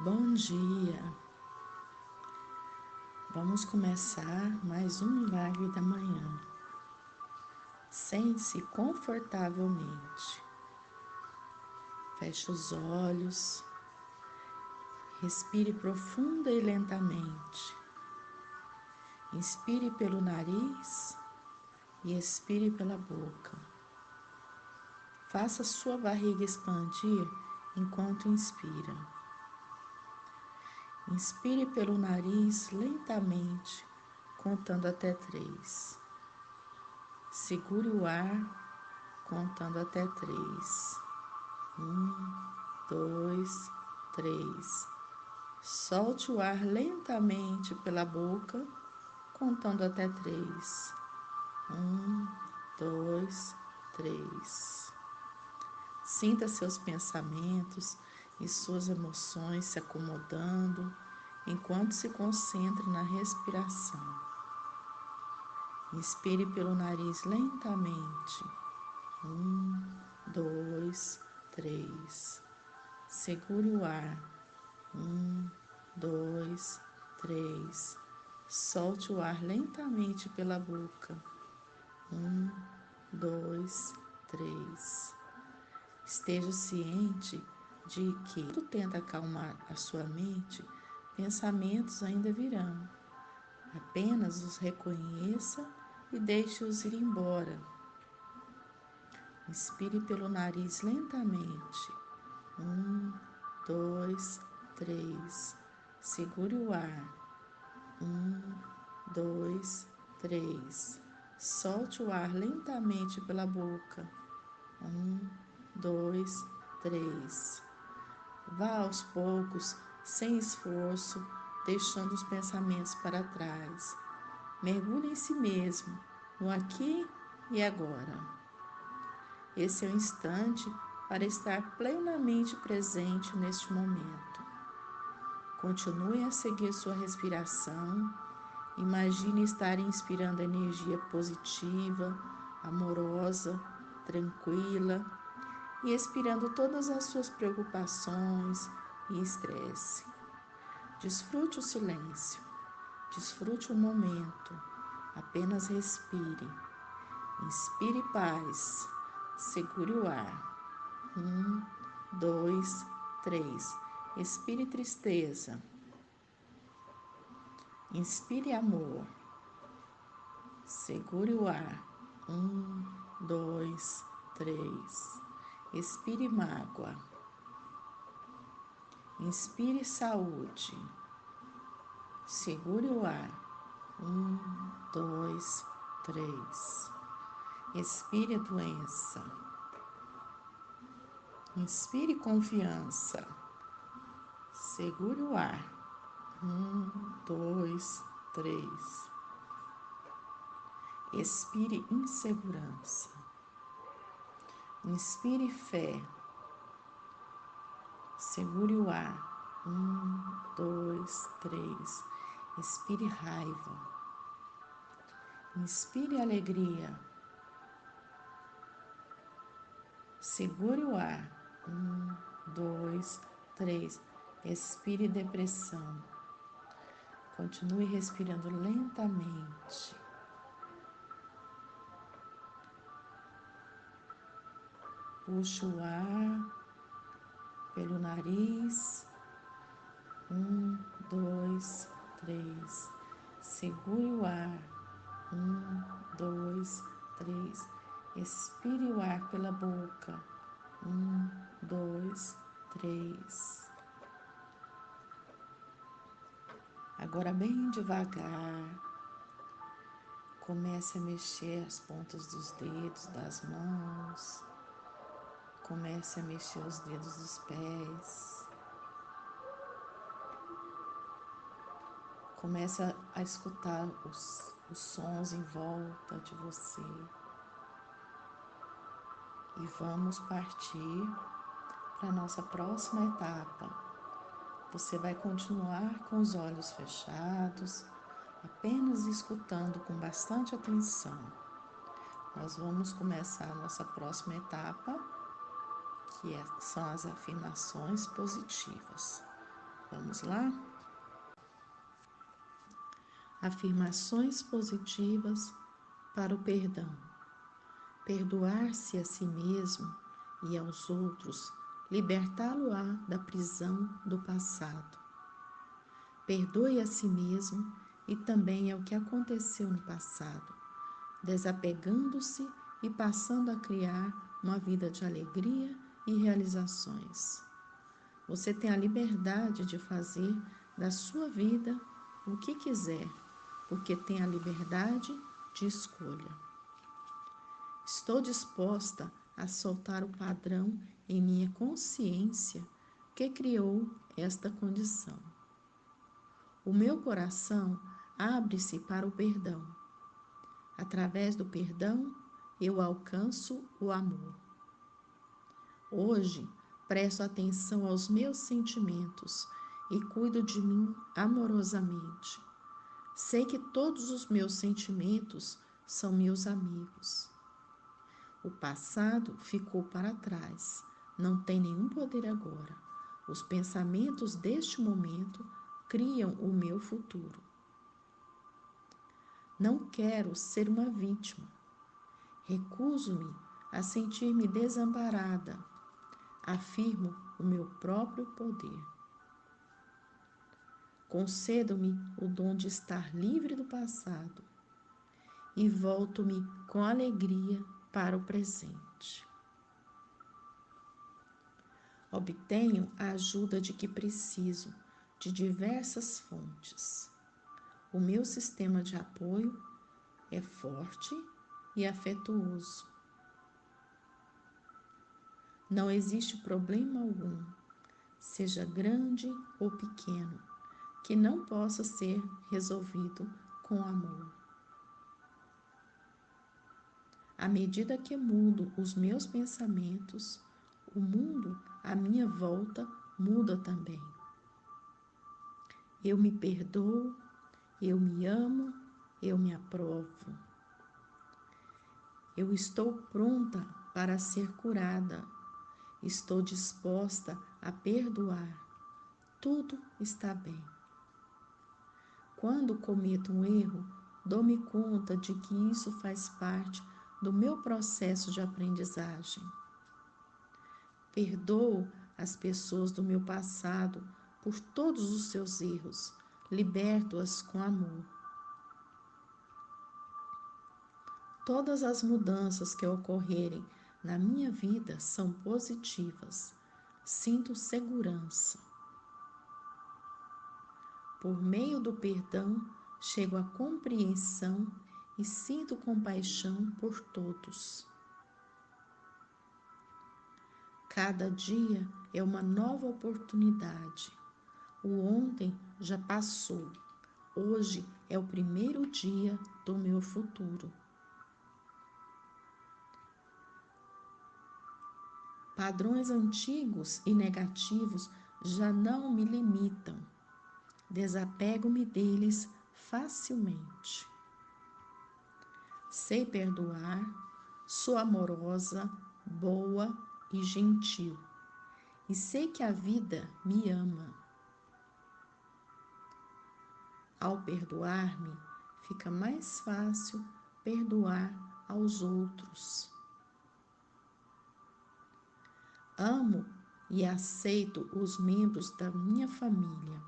Bom dia! Vamos começar mais um milagre da manhã. Sente-se confortavelmente. Feche os olhos. Respire profunda e lentamente. Inspire pelo nariz e expire pela boca. Faça sua barriga expandir enquanto inspira. Inspire pelo nariz lentamente, contando até 3. Segure o ar, contando até 3. 2, 3. Solte o ar lentamente pela boca, contando até 3. 2, 3. Sinta seus pensamentos e suas emoções se acomodando enquanto se concentra na respiração. Inspire pelo nariz lentamente. 2, 3. Segure o ar. 2, 3. Solte o ar lentamente pela boca. 2, 3. Esteja ciente de que, quando tenta acalmar a sua mente, pensamentos ainda virão. Apenas os reconheça e deixe-os ir embora. Inspire pelo nariz lentamente. 2, 3. Segure o ar. 2, 3. Solte o ar lentamente pela boca. 2, 3. Vá aos poucos, sem esforço, deixando os pensamentos para trás. Mergulhe em si mesmo, no aqui e agora. Esse é o instante para estar plenamente presente neste momento. Continue a seguir sua respiração. Imagine estar inspirando energia positiva, amorosa, tranquila e expirando todas as suas preocupações e estresse. Desfrute o silêncio, desfrute o momento, apenas respire. Inspire paz, segure o ar. 2, 3. Expire tristeza. Inspire amor. Segure o ar. 2, 3. Expire mágoa. Inspire saúde. Segure o ar. 2, 3. Expire doença. Inspire confiança. Segure o ar. 2, 3. Expire insegurança. Inspire fé. Segure o ar. 2, 3. Expire raiva. Inspire alegria. Segure o ar. 2, 3. Expire depressão. Continue respirando lentamente. Puxe o ar pelo nariz. 2, 3. Segure o ar. 2, 3. Expire o ar pela boca. 2, 3. Agora, bem devagar, comece a mexer as pontas dos dedos das mãos. Comece a mexer os dedos dos pés. Comece a escutar os sons em volta de você. E vamos partir para a nossa próxima etapa. Você vai continuar com os olhos fechados, apenas escutando com bastante atenção. Nós vamos começar a nossa próxima etapa, são as afirmações positivas. Vamos lá? Afirmações positivas para o perdão. Perdoar-se a si mesmo e aos outros, libertá-lo-á da prisão do passado. Perdoe a si mesmo e também ao que aconteceu no passado, desapegando-se e passando a criar uma vida de alegria e realizações. Você tem a liberdade de fazer da sua vida o que quiser, porque tem a liberdade de escolha. Estou disposta a soltar o padrão em minha consciência que criou esta condição. O meu coração abre-se para o perdão. Através do perdão, eu alcanço o amor. Hoje, presto atenção aos meus sentimentos e cuido de mim amorosamente. Sei que todos os meus sentimentos são meus amigos. O passado ficou para trás, não tem nenhum poder agora. Os pensamentos deste momento criam o meu futuro. Não quero ser uma vítima. Recuso-me a sentir-me desamparada. Afirmo o meu próprio poder. Concedo-me o dom de estar livre do passado e volto-me com alegria para o presente. Obtenho a ajuda de que preciso de diversas fontes. O meu sistema de apoio é forte e afetuoso. Não existe problema algum, seja grande ou pequeno, que não possa ser resolvido com amor. À medida que mudo os meus pensamentos, o mundo à minha volta muda também. Eu me perdoo, eu me amo, eu me aprovo. Eu estou pronta para ser curada. Estou disposta a perdoar. Tudo está bem. Quando cometo um erro, dou-me conta de que isso faz parte do meu processo de aprendizagem. Perdoo as pessoas do meu passado por todos os seus erros, liberto-as com amor. Todas as mudanças que ocorrerem na minha vida são positivas. Sinto segurança. Por meio do perdão, chego à compreensão e sinto compaixão por todos. Cada dia é uma nova oportunidade. O ontem já passou. Hoje é o primeiro dia do meu futuro. Padrões antigos e negativos já não me limitam. Desapego-me deles facilmente. Sei perdoar, sou amorosa, boa e gentil. E sei que a vida me ama. Ao perdoar-me, fica mais fácil perdoar aos outros. Amo e aceito os membros da minha família,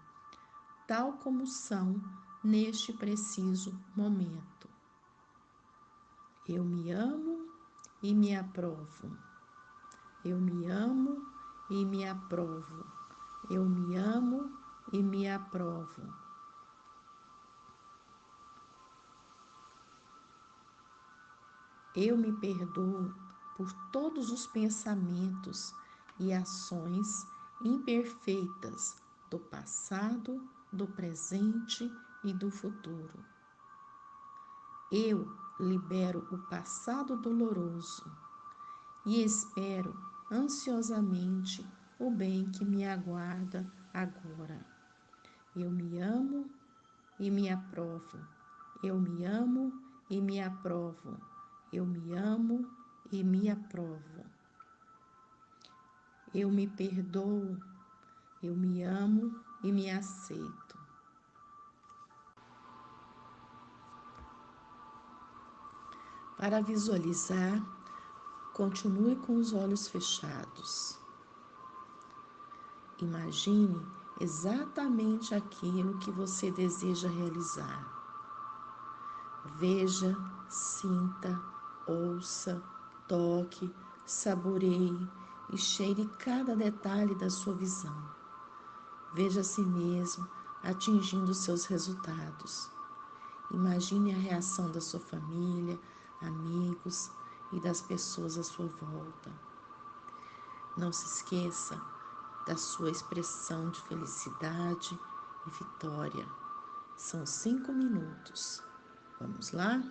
tal como são neste preciso momento. Eu me amo e me aprovo. Eu me amo e me aprovo. Eu me amo e me aprovo. Eu me perdoo por todos os pensamentos e ações imperfeitas do passado, do presente e do futuro. Eu libero o passado doloroso e espero ansiosamente o bem que me aguarda agora. Eu me amo e me aprovo. Eu me amo e me aprovo. Eu me amo e me aprovo. Eu me perdoo Eu me amo e me aceito. Para visualizar, continue com os olhos fechados. Imagine exatamente aquilo que você deseja realizar. Veja, sinta, ouça, toque, saboreie e cheire cada detalhe da sua visão. Veja a si mesmo atingindo seus resultados. Imagine a reação da sua família, amigos e das pessoas à sua volta. Não se esqueça da sua expressão de felicidade e vitória. São 5 minutos. Vamos lá?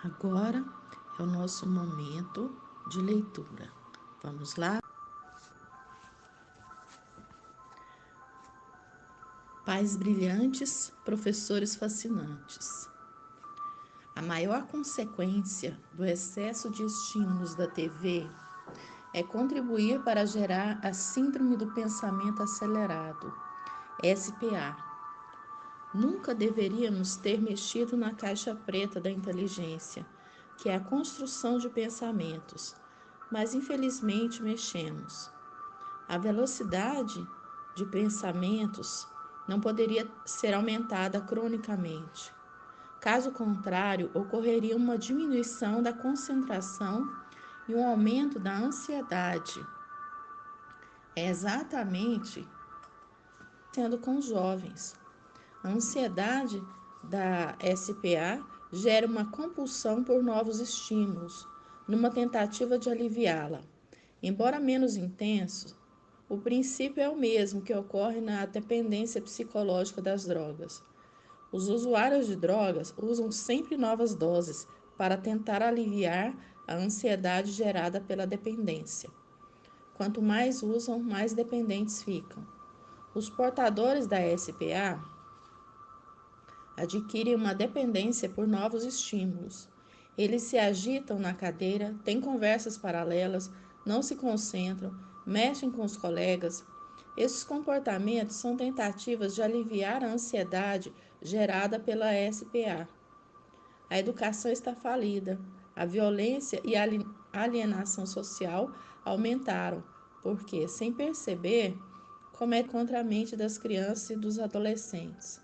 Agora é o nosso momento de leitura. Vamos lá? Pais brilhantes, professores fascinantes. A maior consequência do excesso de estímulos da TV é contribuir para gerar a Síndrome do Pensamento Acelerado, SPA. Nunca deveríamos ter mexido na caixa preta da inteligência, que é a construção de pensamentos, mas infelizmente mexemos. A velocidade de pensamentos não poderia ser aumentada cronicamente. Caso contrário, ocorreria uma diminuição da concentração e um aumento da ansiedade. É exatamente sendo com os jovens. A ansiedade da SPA gera uma compulsão por novos estímulos, numa tentativa de aliviá-la. Embora menos intenso, o princípio é o mesmo que ocorre na dependência psicológica das drogas. Os usuários de drogas usam sempre novas doses para tentar aliviar a ansiedade gerada pela dependência. Quanto mais usam, mais dependentes ficam. Os portadores da SPA adquirem uma dependência por novos estímulos. Eles se agitam na cadeira, têm conversas paralelas, não se concentram, mexem com os colegas. Esses comportamentos são tentativas de aliviar a ansiedade gerada pela SPA. A educação está falida. A violência e a alienação social aumentaram, porque, sem perceber, comete contra a mente das crianças e dos adolescentes.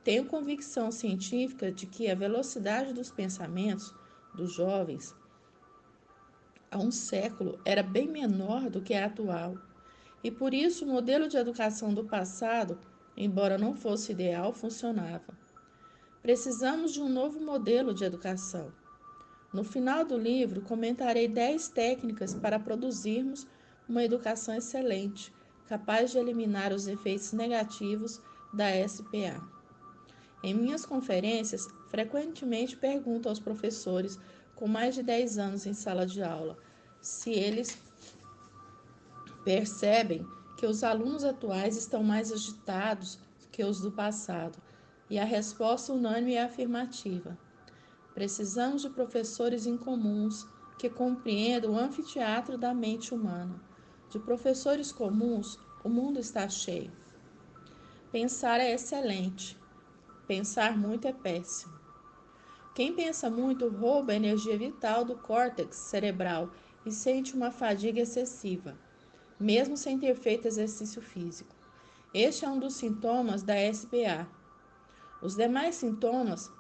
Tenho convicção científica de que a velocidade dos pensamentos dos jovens há um século era bem menor do que a atual. E por isso o modelo de educação do passado, embora não fosse ideal, funcionava. Precisamos de um novo modelo de educação. No final do livro, comentarei 10 técnicas para produzirmos uma educação excelente, capaz de eliminar os efeitos negativos da SPA. Em minhas conferências, frequentemente pergunto aos professores com mais de 10 anos em sala de aula se eles percebem que os alunos atuais estão mais agitados que os do passado, e a resposta unânime é afirmativa. Precisamos de professores incomuns que compreendam o anfiteatro da mente humana. De professores comuns, o mundo está cheio. Pensar é excelente. Pensar muito é péssimo. Quem pensa muito rouba a energia vital do córtex cerebral e sente uma fadiga excessiva, mesmo sem ter feito exercício físico. Este é um dos sintomas da SPA. Os demais sintomas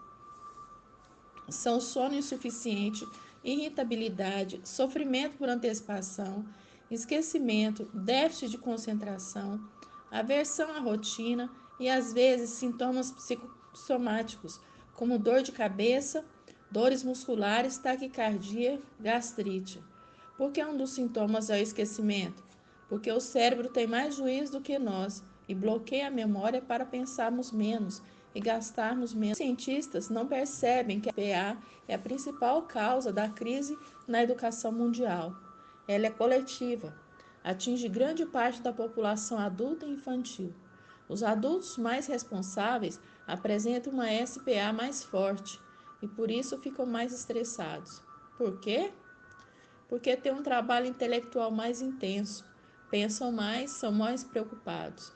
são sono insuficiente, irritabilidade, sofrimento por antecipação, esquecimento, déficit de concentração, aversão à rotina e, às vezes, sintomas psicossomáticos, como dor de cabeça, dores musculares, taquicardia, gastrite. Por que um dos sintomas é o esquecimento? Porque o cérebro tem mais juízo do que nós e bloqueia a memória para pensarmos menos e gastarmos menos. Os cientistas não percebem que a PA é a principal causa da crise na educação mundial. Ela é coletiva, atinge grande parte da população adulta e infantil. Os adultos mais responsáveis apresentam uma SPA mais forte e por isso ficam mais estressados. Por quê? Porque têm um trabalho intelectual mais intenso, pensam mais, são mais preocupados.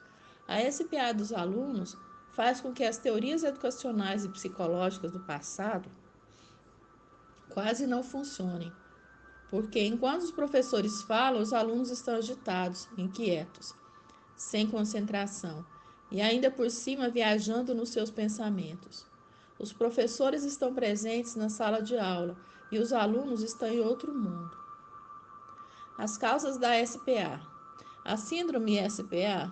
A SPA dos alunos faz com que as teorias educacionais e psicológicas do passado quase não funcionem, porque enquanto os professores falam, os alunos estão agitados, inquietos, sem concentração e ainda por cima viajando nos seus pensamentos. Os professores estão presentes na sala de aula e os alunos estão em outro mundo. As causas da SPA. A síndrome SPA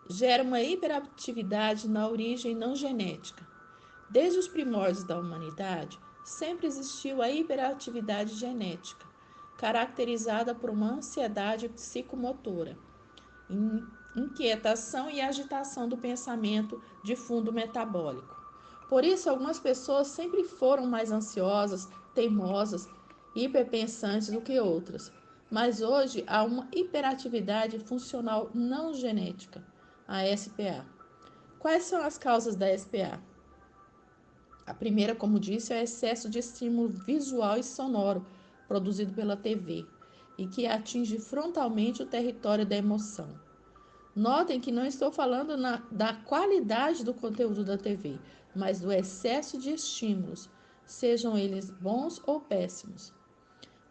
gera uma hiperatividade na origem não genética. Desde os primórdios da humanidade, sempre existiu a hiperatividade genética, caracterizada por uma ansiedade psicomotora, inquietação e agitação do pensamento de fundo metabólico. Por isso, algumas pessoas sempre foram mais ansiosas, teimosas, hiperpensantes do que outras. Mas hoje há uma hiperatividade funcional não genética, a SPA. Quais são as causas da SPA? A primeira, como disse, é o excesso de estímulo visual e sonoro produzido pela TV e que atinge frontalmente o território da emoção. Notem que não estou falando da qualidade do conteúdo da TV, mas do excesso de estímulos, sejam eles bons ou péssimos.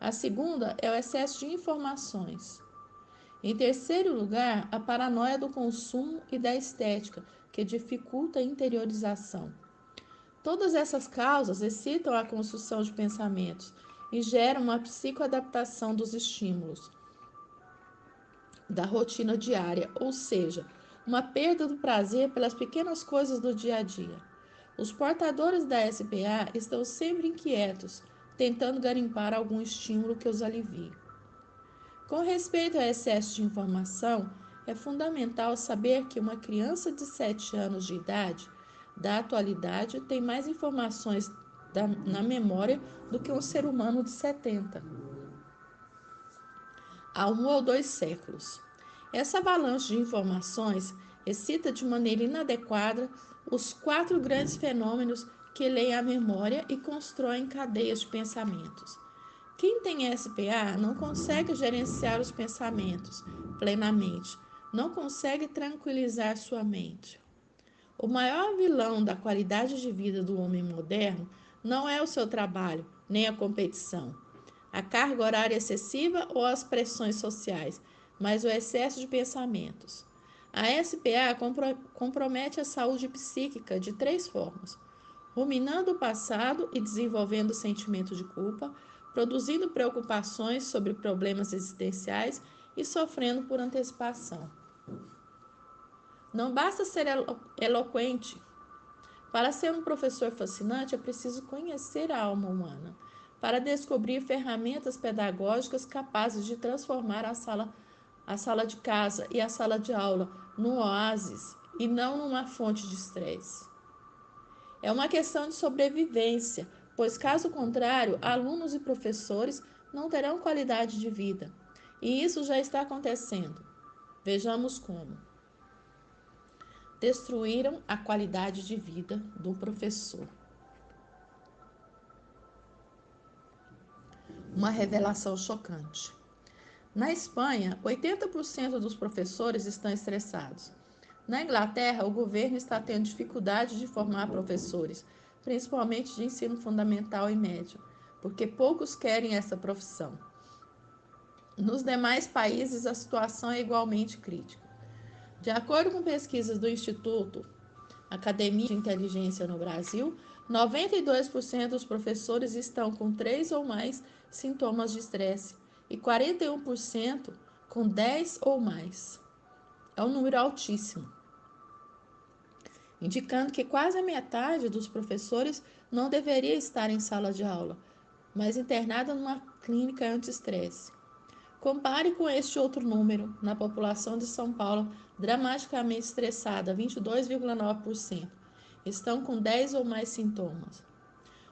A segunda é o excesso de informações. Em terceiro lugar, a paranoia do consumo e da estética, que dificulta a interiorização. Todas essas causas excitam a construção de pensamentos e geram uma psicoadaptação dos estímulos da rotina diária, ou seja, uma perda do prazer pelas pequenas coisas do dia a dia. Os portadores da SPA estão sempre inquietos, tentando garimpar algum estímulo que os alivie. Com respeito ao excesso de informação, é fundamental saber que uma criança de 7 anos de idade, da atualidade, tem mais informações na memória do que um ser humano de 70 há 1 ou 2 séculos. Essa avalanche de informações excita de maneira inadequada os 4 grandes fenômenos que leem a memória e constroem cadeias de pensamentos. Quem tem SPA não consegue gerenciar os pensamentos plenamente, não consegue tranquilizar sua mente. O maior vilão da qualidade de vida do homem moderno não é o seu trabalho, nem a competição, a carga horária excessiva ou as pressões sociais, mas o excesso de pensamentos. A SPA compromete a saúde psíquica de 3 formas: ruminando o passado e desenvolvendo o sentimento de culpa, produzindo preocupações sobre problemas existenciais e sofrendo por antecipação. Não basta ser eloquente. Para ser um professor fascinante, é preciso conhecer a alma humana, para descobrir ferramentas pedagógicas capazes de transformar a sala de casa e a sala de aula num oásis e não numa fonte de estresse. É uma questão de sobrevivência, pois, caso contrário, alunos e professores não terão qualidade de vida. E isso já está acontecendo. Vejamos como. Destruíram a qualidade de vida do professor. Uma revelação chocante. Na Espanha, 80% dos professores estão estressados. Na Inglaterra, o governo está tendo dificuldade de formar professores, principalmente de ensino fundamental e médio, porque poucos querem essa profissão. Nos demais países, a situação é igualmente crítica. De acordo com pesquisas do Instituto Academia de Inteligência no Brasil, 92% dos professores estão com 3 ou mais sintomas de estresse e 41% com 10 ou mais. É um número altíssimo, indicando que quase a metade dos professores não deveria estar em sala de aula, mas internada numa clínica anti-estresse. Compare com este outro número na população de São Paulo, dramaticamente estressada, 22,9%. Estão com 10 ou mais sintomas.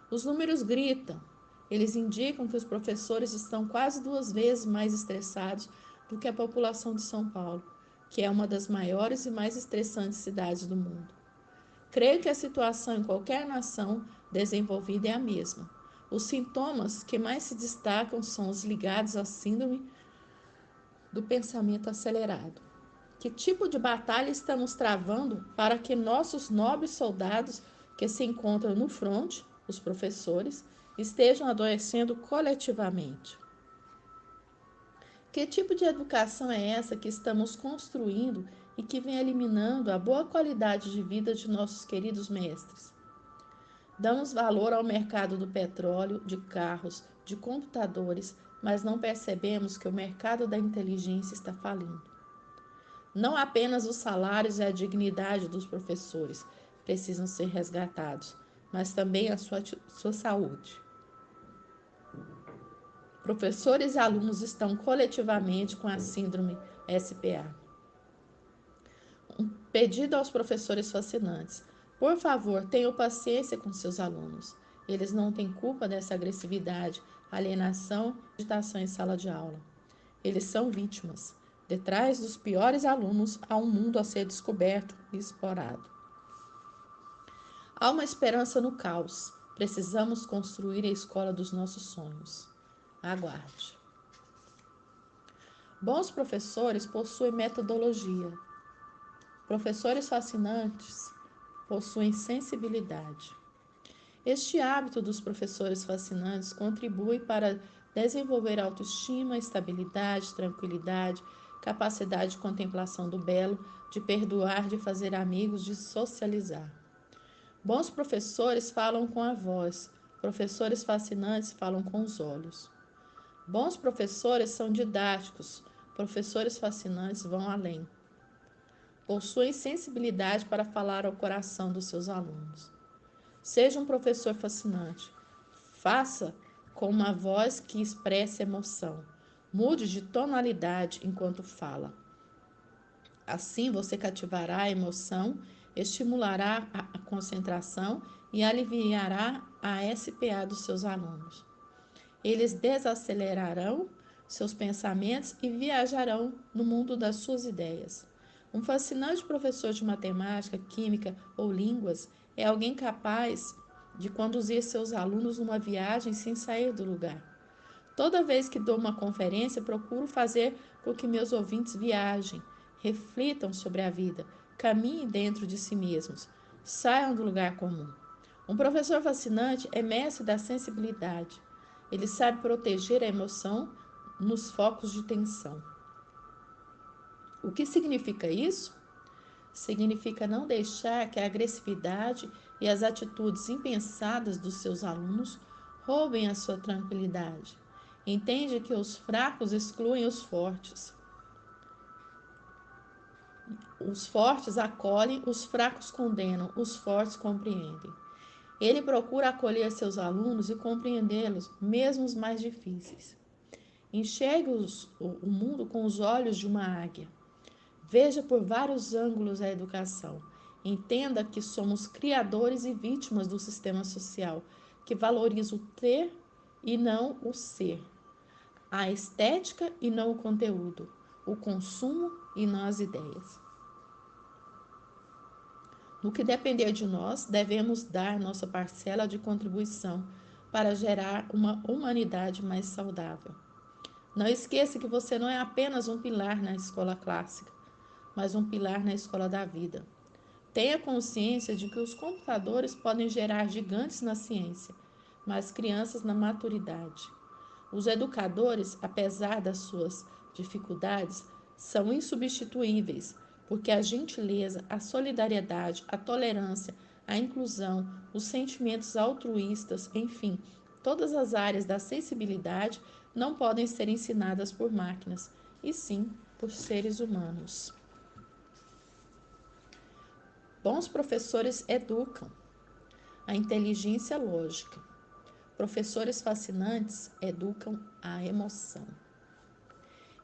Os números gritam. Eles indicam que os professores estão quase 2 vezes mais estressados do que a população de São Paulo, que é uma das maiores e mais estressantes cidades do mundo. Creio que a situação em qualquer nação desenvolvida é a mesma. Os sintomas que mais se destacam são os ligados à síndrome do pensamento acelerado. Que tipo de batalha estamos travando para que nossos nobres soldados que se encontram no fronte, os professores, estejam adoecendo coletivamente? Que tipo de educação é essa que estamos construindo e que vem eliminando a boa qualidade de vida de nossos queridos mestres? Damos valor ao mercado do petróleo, de carros, de computadores, mas não percebemos que o mercado da inteligência está falindo. Não apenas os salários e a dignidade dos professores precisam ser resgatados, mas também a sua saúde. Professores e alunos estão coletivamente com a síndrome SPA. Um pedido aos professores fascinantes. Por favor, tenham paciência com seus alunos. Eles não têm culpa dessa agressividade, alienação e agitação em sala de aula. Eles são vítimas. Detrás dos piores alunos há um mundo a ser descoberto e explorado. Há uma esperança no caos. Precisamos construir a escola dos nossos sonhos. Aguarde. Bons professores possuem metodologia. Professores fascinantes possuem sensibilidade. Este hábito dos professores fascinantes contribui para desenvolver autoestima, estabilidade, tranquilidade, capacidade de contemplação do belo, de perdoar, de fazer amigos, de socializar. Bons professores falam com a voz, professores fascinantes falam com os olhos. Bons professores são didáticos, professores fascinantes vão além. Possuem sensibilidade para falar ao coração dos seus alunos. Seja um professor fascinante. Faça com uma voz que expresse emoção. Mude de tonalidade enquanto fala. Assim você cativará a emoção, estimulará a concentração e aliviará a SPA dos seus alunos. Eles desacelerarão seus pensamentos e viajarão no mundo das suas ideias. Um fascinante professor de matemática, química ou línguas é alguém capaz de conduzir seus alunos numa viagem sem sair do lugar. Toda vez que dou uma conferência, procuro fazer com que meus ouvintes viajem, reflitam sobre a vida, caminhem dentro de si mesmos, saiam do lugar comum. Um professor fascinante é mestre da sensibilidade. Ele sabe proteger a emoção nos focos de tensão. O que significa isso? Significa não deixar que a agressividade e as atitudes impensadas dos seus alunos roubem a sua tranquilidade. Entende que os fracos excluem os fortes. Os fortes acolhem, os fracos condenam, os fortes compreendem. Ele procura acolher seus alunos e compreendê-los, mesmo os mais difíceis. Enxergue o mundo com os olhos de uma águia. Veja por vários ângulos a educação. Entenda que somos criadores e vítimas do sistema social, que valoriza o ter e não o ser, a estética e não o conteúdo, o consumo e não as ideias. No que depender de nós, devemos dar nossa parcela de contribuição para gerar uma humanidade mais saudável. Não esqueça que você não é apenas um pilar na escola clássica, mas um pilar na escola da vida. Tenha consciência de que os computadores podem gerar gigantes na ciência, mas crianças na maturidade. Os educadores, apesar das suas dificuldades, são insubstituíveis, porque a gentileza, a solidariedade, a tolerância, a inclusão, os sentimentos altruístas, enfim, todas as áreas da sensibilidade não podem ser ensinadas por máquinas, e sim por seres humanos. Bons professores educam a inteligência lógica. Professores fascinantes educam a emoção.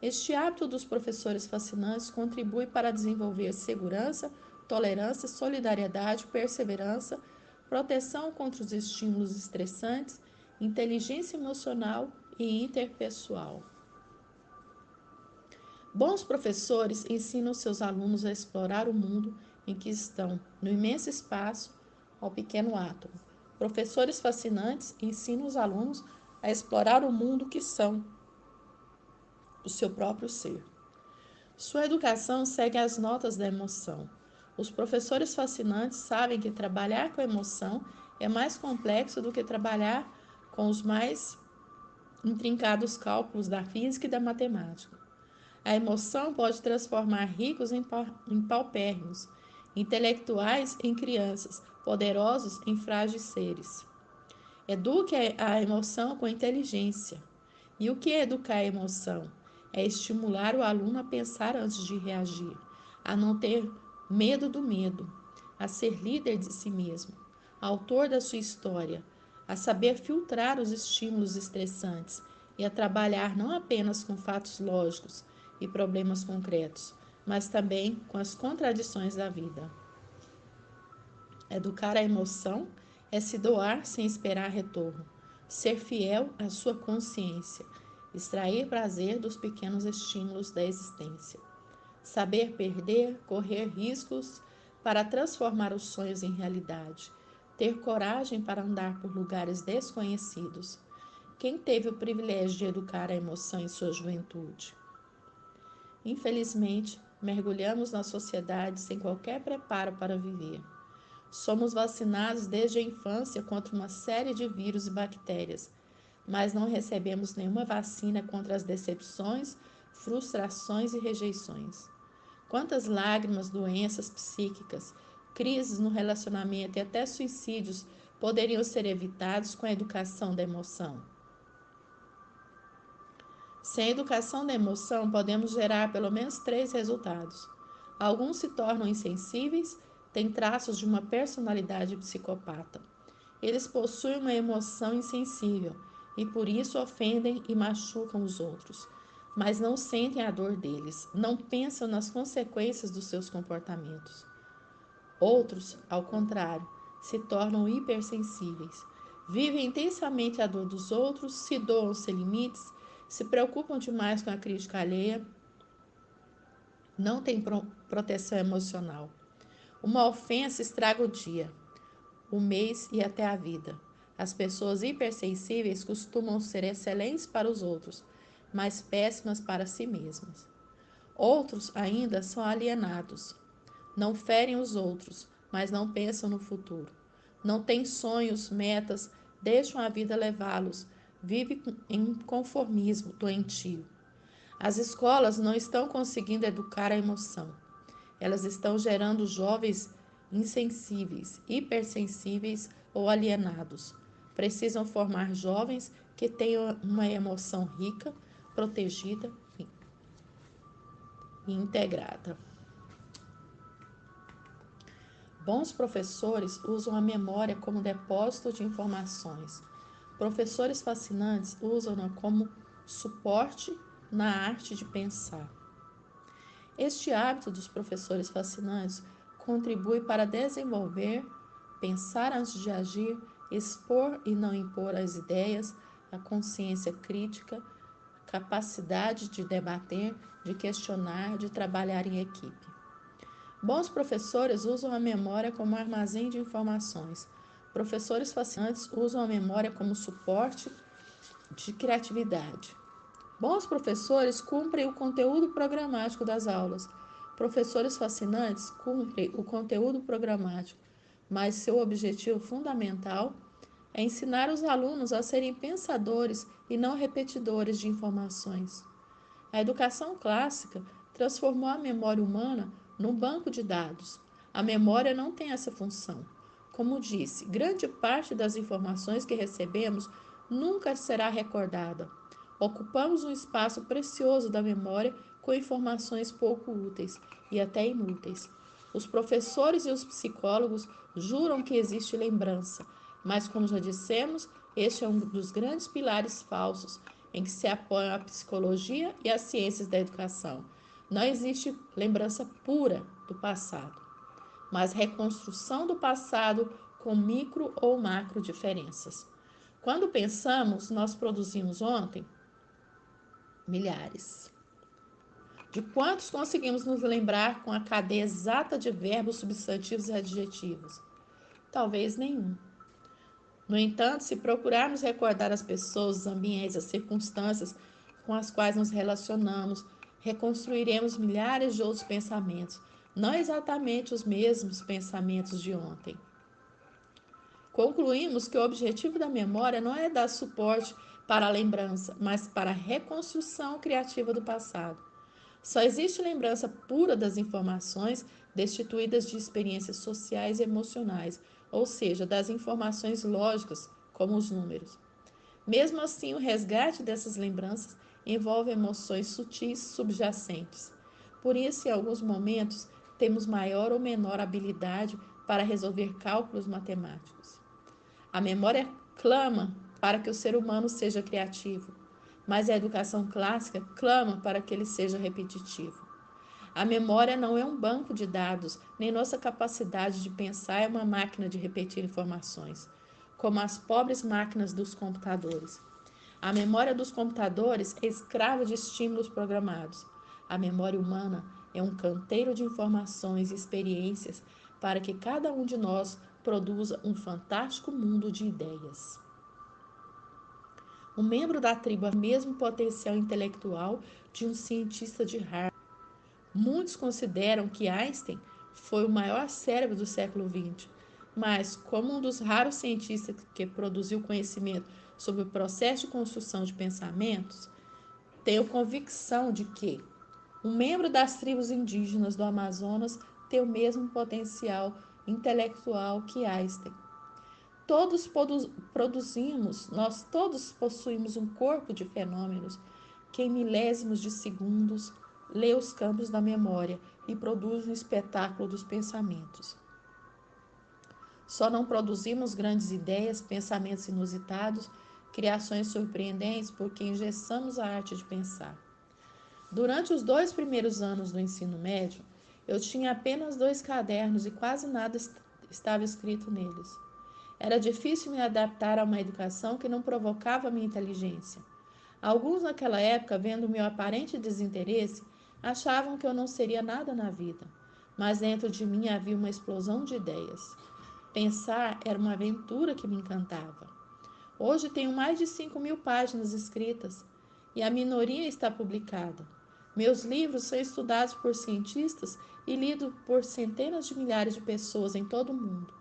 Este hábito dos professores fascinantes contribui para desenvolver segurança, tolerância, solidariedade, perseverança, proteção contra os estímulos estressantes, inteligência emocional e interpessoal. Bons professores ensinam seus alunos a explorar o mundo em que estão, no imenso espaço ao pequeno átomo. Professores fascinantes ensinam os alunos a explorar o mundo que são, o seu próprio ser. Sua educação segue as notas da emoção. Os professores fascinantes sabem que trabalhar com a emoção é mais complexo do que trabalhar com os mais intrincados cálculos da física e da matemática. A emoção pode transformar ricos em paupérrimos, intelectuais em crianças, poderosos em frágeis seres. Eduque a emoção com inteligência. E o que é educar a emoção? É estimular o aluno a pensar antes de reagir, a não ter medo do medo, a ser líder de si mesmo, autor da sua história, a saber filtrar os estímulos estressantes e a trabalhar não apenas com fatos lógicos e problemas concretos, mas também com as contradições da vida. Educar a emoção é se doar sem esperar retorno, ser fiel à sua consciência, extrair prazer dos pequenos estímulos da existência, saber perder, correr riscos para transformar os sonhos em realidade, ter coragem para andar por lugares desconhecidos. Quem teve o privilégio de educar a emoção em sua juventude? Infelizmente, mergulhamos na sociedade sem qualquer preparo para viver. Somos vacinados desde a infância contra uma série de vírus e bactérias, mas não recebemos nenhuma vacina contra as decepções, frustrações e rejeições. Quantas lágrimas, doenças psíquicas, crises no relacionamento e até suicídios poderiam ser evitados com a educação da emoção? Sem a educação da emoção, podemos gerar pelo menos 3 resultados. Alguns se tornam insensíveis, têm traços de uma personalidade psicopata. Eles possuem uma emoção insensível e por isso ofendem e machucam os outros, mas não sentem a dor deles, não pensam nas consequências dos seus comportamentos. Outros, ao contrário, se tornam hipersensíveis, vivem intensamente a dor dos outros, se doam sem limites, se preocupam demais com a crítica alheia, não têm proteção emocional. Uma ofensa estraga o dia, o mês e até a vida. As pessoas hipersensíveis costumam ser excelentes para os outros, mas péssimas para si mesmas. Outros ainda são alienados. Não ferem os outros, mas não pensam no futuro. Não têm sonhos, metas, deixam a vida levá-los. Vivem em conformismo doentio. As escolas não estão conseguindo educar a emoção. Elas estão gerando jovens insensíveis, hipersensíveis ou alienados. Precisam formar jovens que tenham uma emoção rica, protegida e integrada. Bons professores usam a memória como depósito de informações. Professores fascinantes usam-na como suporte na arte de pensar. Este hábito dos professores fascinantes contribui para desenvolver, pensar antes de agir, expor e não impor as ideias, a consciência crítica, capacidade de debater, de questionar, de trabalhar em equipe. Bons professores usam a memória como armazém de informações. Professores fascinantes usam a memória como suporte de criatividade. Bons professores cumprem o conteúdo programático das aulas. Professores fascinantes cumprem o conteúdo programático, mas seu objetivo fundamental é ensinar os alunos a serem pensadores e não repetidores de informações. A educação clássica transformou a memória humana num banco de dados. A memória não tem essa função. Como disse, grande parte das informações que recebemos nunca será recordada. Ocupamos um espaço precioso da memória com informações pouco úteis e até inúteis. Os professores e os psicólogos juram que existe lembrança, mas, como já dissemos, este é um dos grandes pilares falsos em que se apoiam a psicologia e as ciências da educação. Não existe lembrança pura do passado, mas reconstrução do passado com micro ou macro diferenças. Quando pensamos, nós produzimos ontem milhares. De quantos conseguimos nos lembrar com a cadeia exata de verbos, substantivos e adjetivos? Talvez nenhum. No entanto, se procurarmos recordar as pessoas, os ambientes, as circunstâncias com as quais nos relacionamos, reconstruiremos milhares de outros pensamentos, não exatamente os mesmos pensamentos de ontem. Concluímos que o objetivo da memória não é dar suporte para a lembrança, mas para a reconstrução criativa do passado. Só existe lembrança pura das informações destituídas de experiências sociais e emocionais, ou seja, das informações lógicas, como os números. Mesmo assim, o resgate dessas lembranças envolve emoções sutis subjacentes. Por isso, em alguns momentos, temos maior ou menor habilidade para resolver cálculos matemáticos. A memória clama para que o ser humano seja criativo, mas a educação clássica clama para que ele seja repetitivo. A memória não é um banco de dados, nem nossa capacidade de pensar é uma máquina de repetir informações, como as pobres máquinas dos computadores. A memória dos computadores é escrava de estímulos programados. A memória humana é um canteiro de informações e experiências para que cada um de nós produza um fantástico mundo de ideias. Um membro da tribo tem o mesmo potencial intelectual de um cientista de Harvard. Muitos consideram que Einstein foi o maior cérebro do século XX, mas como um dos raros cientistas que produziu conhecimento sobre o processo de construção de pensamentos, tenho convicção de que um membro das tribos indígenas do Amazonas tem o mesmo potencial intelectual que Einstein. Todos produzimos, nós todos possuímos um corpo de fenômenos que em milésimos de segundos lê os campos da memória e produz um espetáculo dos pensamentos. Só não produzimos grandes ideias, pensamentos inusitados, criações surpreendentes porque engessamos a arte de pensar. Durante os 2 primeiros anos do ensino médio, eu tinha apenas 2 cadernos e quase nada estava escrito neles. Era difícil me adaptar a uma educação que não provocava minha inteligência. Alguns naquela época, vendo meu aparente desinteresse, achavam que eu não seria nada na vida. Mas dentro de mim havia uma explosão de ideias. Pensar era uma aventura que me encantava. Hoje tenho mais de 5.000 páginas escritas e a minoria está publicada. Meus livros são estudados por cientistas e lidos por centenas de milhares de pessoas em todo o mundo.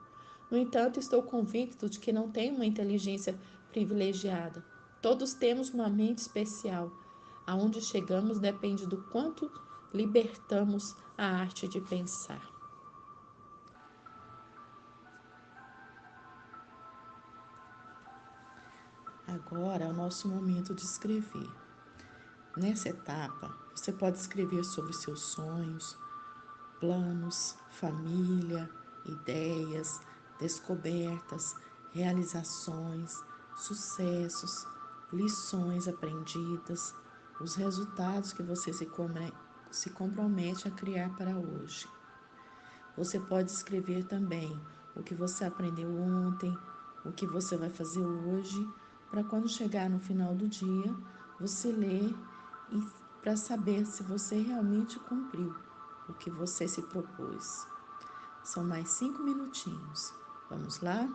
No entanto, estou convicto de que não tenho uma inteligência privilegiada. Todos temos uma mente especial. Aonde chegamos depende do quanto libertamos a arte de pensar. Agora é o nosso momento de escrever. Nessa etapa, você pode escrever sobre seus sonhos, planos, família, ideias, descobertas, realizações, sucessos, lições aprendidas, os resultados que você se compromete a criar para hoje. Você pode escrever também o que você aprendeu ontem, o que você vai fazer hoje, para quando chegar no final do dia, você ler e para saber se você realmente cumpriu o que você se propôs. São mais 5 minutinhos. Vamos lá?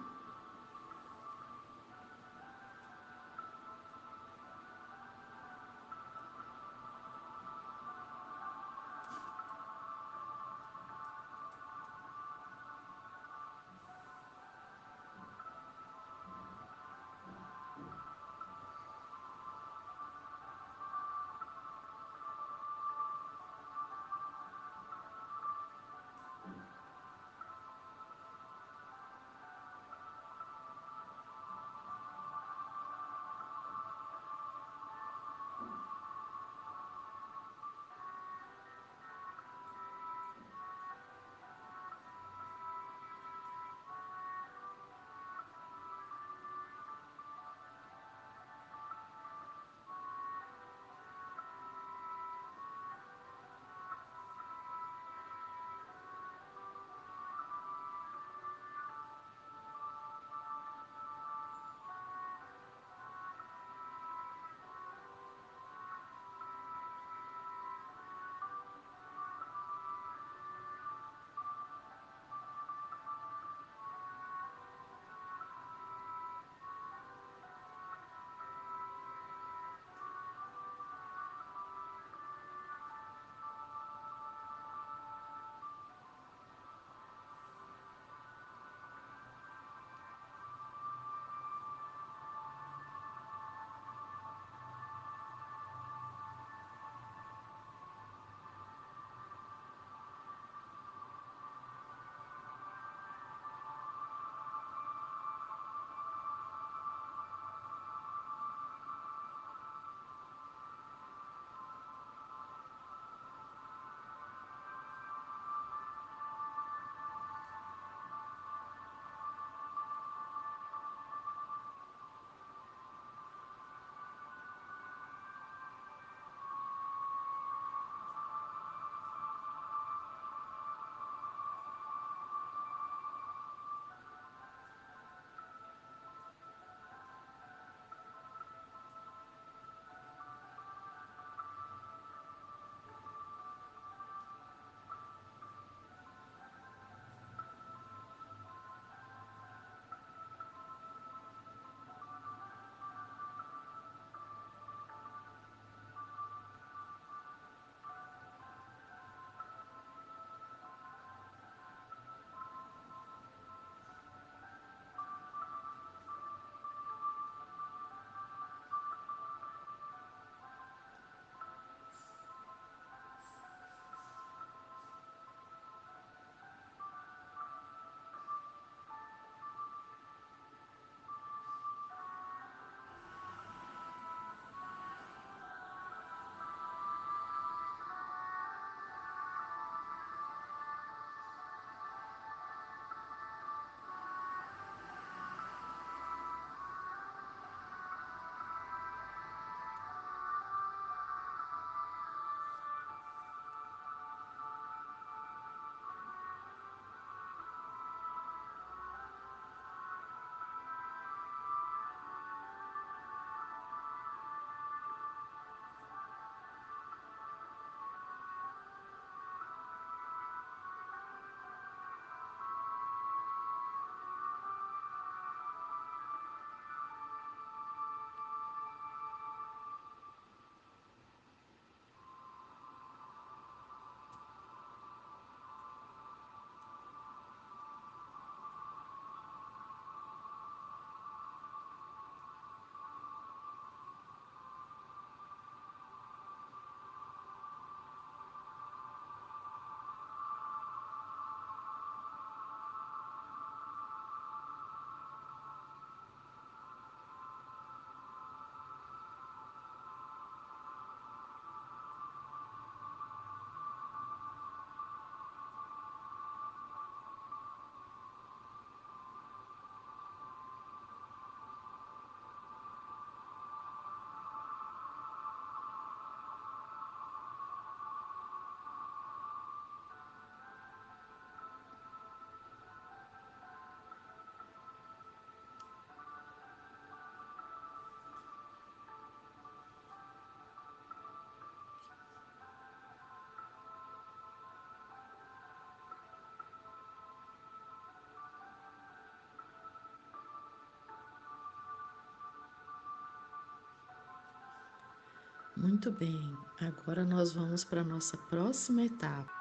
Muito bem, agora nós vamos para a nossa próxima etapa.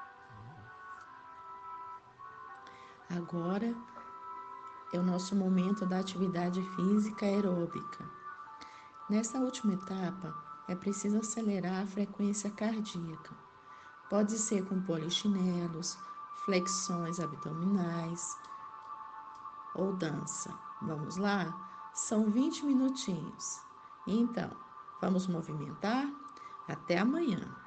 Agora é o nosso momento da atividade física aeróbica. Nessa última etapa, é preciso acelerar a frequência cardíaca. Pode ser com polichinelos, flexões abdominais ou dança. Vamos lá? São 20 minutinhos. Então, vamos movimentar? Até amanhã!